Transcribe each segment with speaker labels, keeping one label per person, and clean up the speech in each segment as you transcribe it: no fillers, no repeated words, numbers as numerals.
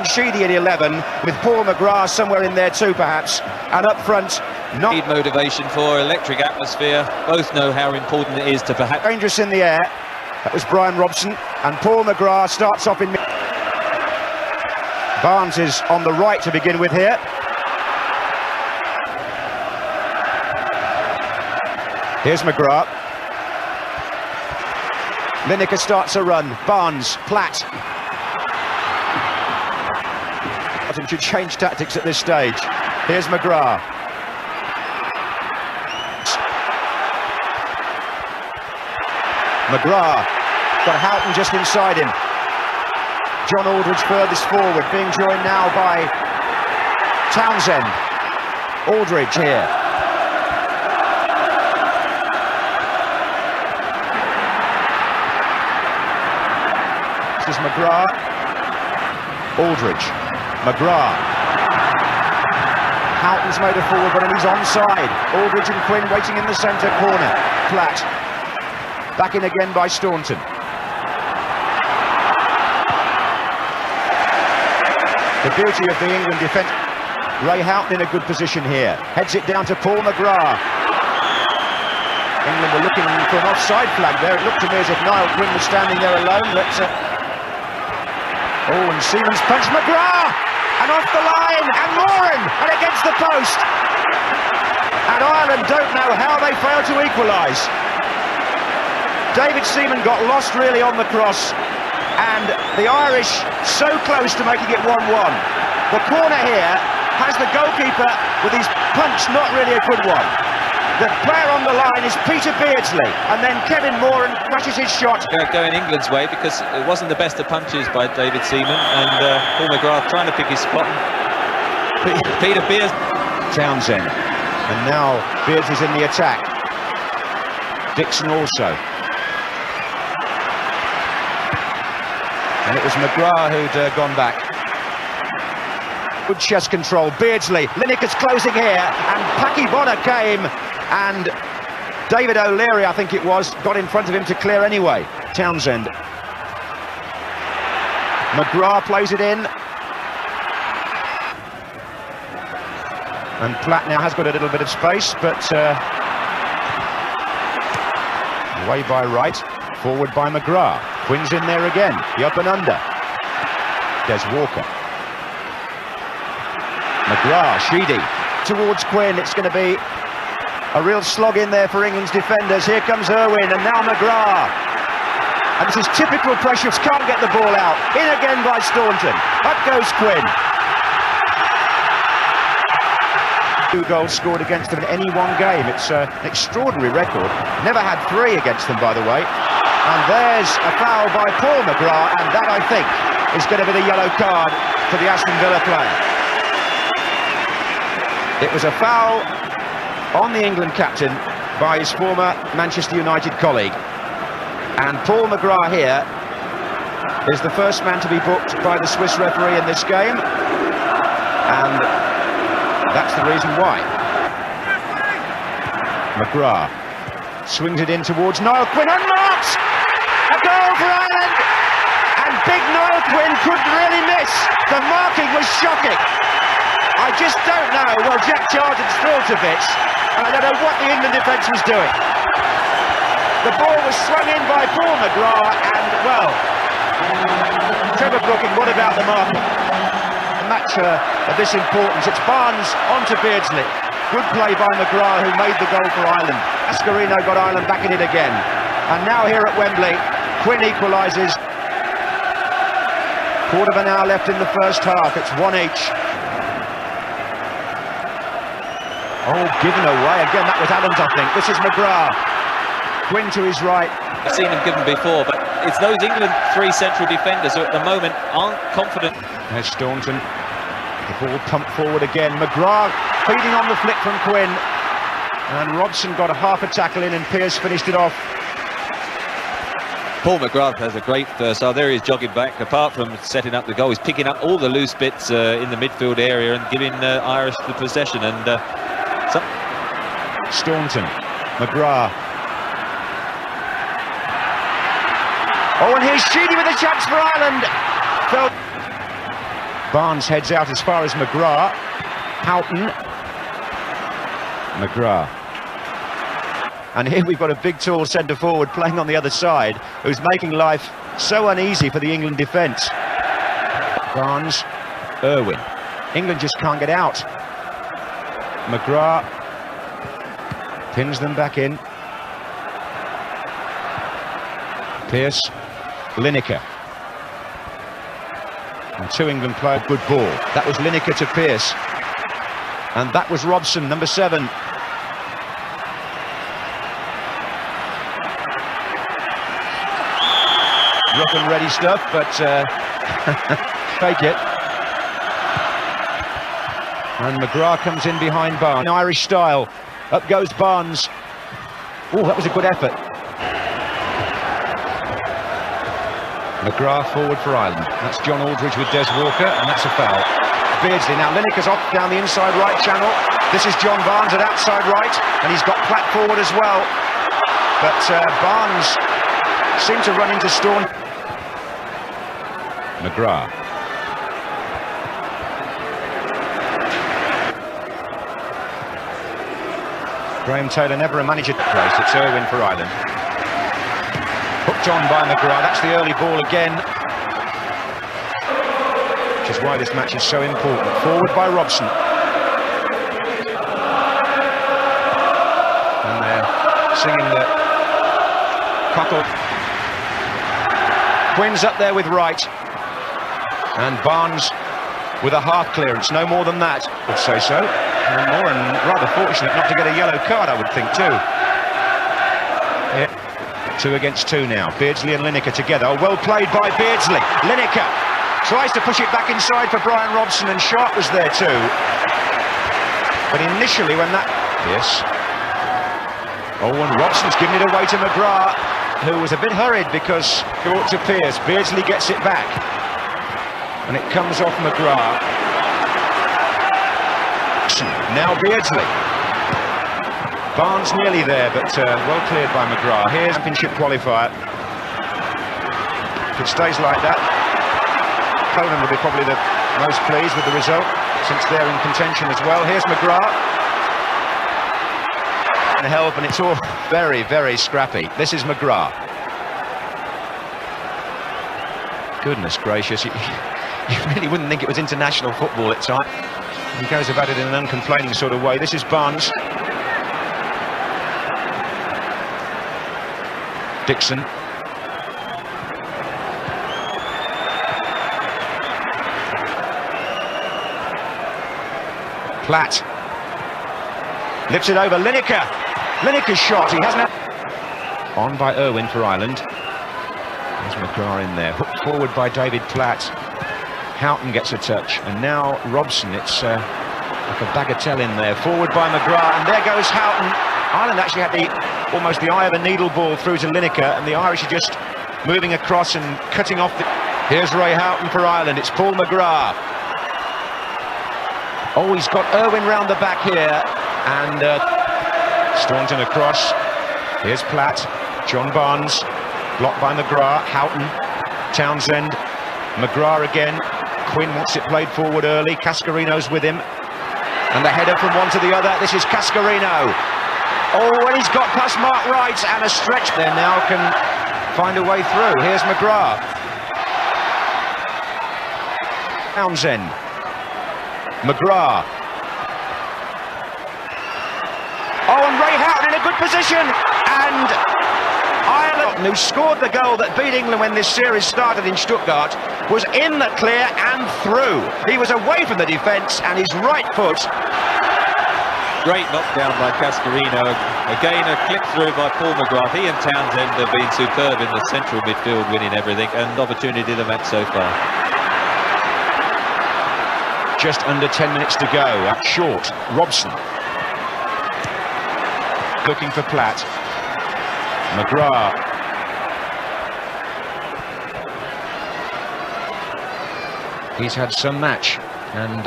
Speaker 1: Sheedy at 11, with Paul McGrath somewhere in there too, perhaps, and up front, not
Speaker 2: need motivation for electric atmosphere. Both know how important it is to perhaps
Speaker 1: dangerous in the air. That was Bryan Robson, and Paul McGrath starts off in mid. Barnes is on the right to begin with here. Here's McGrath. Lineker starts a run. Barnes, Platt. Houghton should change tactics at this stage. Here's McGrath. McGrath got Houghton just inside him. John Aldridge furthest forward, being joined now by Townsend. Aldridge here. This is McGrath. Aldridge. McGrath. Houghton's made a forward, but he's onside. Aldridge and Quinn waiting in the centre corner. Platt. Back in again by Staunton. The beauty of the England defence. Ray Houghton in a good position here. Heads it down to Paul McGrath. England were looking for an offside flag there. It looked to me as if Niall Quinn was standing there alone. Oh, and Seaman's punch. McGrath! And off the line, and Moran! And against the post! And Ireland don't know how they failed to equalise. Seaman got lost really on the cross, and the Irish so close to making it 1-1. The corner here has the goalkeeper with his punch not really a good one. The player on the line is Peter Beardsley, and then Kevin Moran crashes his shot.
Speaker 2: Going England's way, because it wasn't the best of punches by Seaman, and Paul McGrath trying to pick his spot. Peter Beardsley.
Speaker 1: Townsend, and now Beardsley's in the attack. Dixon also. And it was McGrath who'd gone back. Good chest control. Beardsley. Lineker's closing here. And Packy Bonner came. And David O'Leary, I think it was, got in front of him to clear anyway. Townsend. McGrath plays it in. And Platt now has got a little bit of space, but away by Wright. Forward by McGrath. Quinn's in there again. The up and under. Des Walker. McGrath, Sheedy towards Quinn. It's going to be a real slog in there for England's defenders. Here comes Irwin, and now McGrath. And this is typical pressure. Can't get the ball out. In again by Staunton. Up goes Quinn. 2 goals scored against them in any one game. It's an extraordinary record. Never had 3 against them, by the way. And there's a foul by Paul McGrath, and that, I think, is going to be the yellow card for the Aston Villa player. It was a foul on the England captain by his former Manchester United colleague. And Paul McGrath here is the first man to be booked by the Swiss referee in this game. And that's the reason why. McGrath swings it in towards Niall Quinn, and marks! A goal for Ireland! And big Niall Quinn couldn't really miss. The marking was shocking. I just don't know. Well, Jack Charlton's thrilled to bits, and I don't know what the England defence was doing. The ball was swung in by Paul McGrath, and, well, Trevor Brooking, what about the marking? A match of this importance. It's Barnes onto Beardsley. Good play by McGrath, who made the goal for Ireland. Ascarino got Ireland back in it again. And now here at Wembley, Quinn equalises. Quarter of an hour left in the first half. It's 1 each. Oh, given away. Again, that was Adams, I think. This is McGrath. Quinn to his right.
Speaker 2: I've seen him given before, but it's those England 3 central defenders who at the moment aren't confident.
Speaker 1: There's Staunton. The ball pumped forward again. McGrath feeding on the flick from Quinn. And Robson got a half a tackle in, and Pearce finished it off.
Speaker 2: Paul McGrath has a great first half. There he is jogging back. Apart from setting up the goal, he's picking up all the loose bits in the midfield area and giving Irish the possession. And
Speaker 1: Staunton, McGrath. Oh, and here's Sheedy with a chance for Ireland. Barnes heads out as far as McGrath. Houghton. McGrath. And here we've got a big tall centre forward playing on the other side, who's making life so uneasy for the England defence. Barnes. Irwin. England just can't get out. McGrath pins them back in. Pearce. Lineker. And two England players. Good ball. That was Lineker to Pearce. And that was Robson, number 7. Rough and ready stuff, but take it. And McGrath comes in behind Barnes. In Irish style. Up goes Barnes. Oh, that was a good effort. McGrath forward for Ireland. That's John Aldridge with Des Walker, and that's a foul. Beardsley. Now Lineker's off down the inside right channel. This is John Barnes at outside right, and he's got Platt forward as well. But Barnes seemed to run into Staunton. McGrath. Graham Taylor never a manager place. It's Irwin for Ireland. Hooked on by McGrath. That's the early ball again. Which is why this match is so important. Forward by Robson. And they're singing the cockle. Quinn's up there with Wright. And Barnes with a half clearance. No more than that, would say so. And Moran rather fortunate not to get a yellow card, I would think, too. Yeah. 2 against 2 now. Beardsley and Lineker together. Oh, well played by Beardsley. Lineker tries to push it back inside for Bryan Robson, and Sharp was there too. But initially when that... Yes. Oh, and Robson's given it away to McGrath, who was a bit hurried because brought to Pearce. Beardsley gets it back. And it comes off McGrath. Now Beardsley. Barnes nearly there, but well cleared by McGrath. Here's championship qualifier. If it stays like that, Poland will be probably the most pleased with the result, since they're in contention as well. Here's McGrath. And help, and it's all very, very scrappy. This is McGrath. Goodness gracious, you really wouldn't think it was international football at times. He goes about it in an uncomplaining sort of way. This is Barnes. Dixon. Platt. Lifts it over. Lineker. Lineker's shot. He hasn't... On by Irwin for Ireland. There's McGrath in there. Hooked forward by David Platt. Houghton gets a touch. And now Robson. It's like a bagatelle in there. Forward by McGrath. And there goes Houghton. Ireland actually had almost the eye of a needle ball through to Lineker, and the Irish are just moving across and cutting off the... Here's Ray Houghton for Ireland. It's Paul McGrath. Oh, he's got Irwin round the back here, and Staunton across. Here's Platt. John Barnes. Blocked by McGrath. Houghton. Townsend. McGrath again. Quinn wants it played forward early. Cascarino's with him. And the header from one to the other. This is Cascarino. Oh, and he's got past Mark Wright, and a stretch there now can find a way through. Here's McGrath. Townsend. McGrath. Oh, and Ray Houghton in a good position. And Ireland, who scored the goal that beat England when this series started in Stuttgart, was in the clear and through. He was away from the defence, and his right foot...
Speaker 2: Great knockdown by Cascarino. Again, a clip through by Paul McGrath. He and Townsend have been superb in the central midfield, winning everything, and opportunity of the match so far.
Speaker 1: Just under 10 minutes to go. Up short. Robson. Looking for Platt. McGrath. He's had some match, and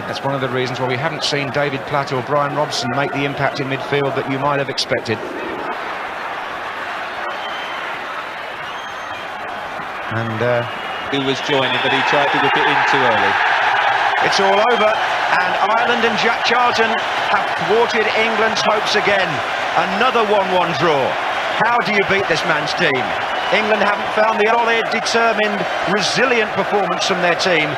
Speaker 1: that's one of the reasons why we haven't seen David Platt or Bryan Robson make the impact in midfield that you might have expected. And
Speaker 2: who was joining, but he tried to whip it in too early.
Speaker 1: It's all over, and Ireland and Charlton have thwarted England's hopes again. Another 1-1 draw. How do you beat this man's team? England haven't found the solid, determined, resilient performance from their team.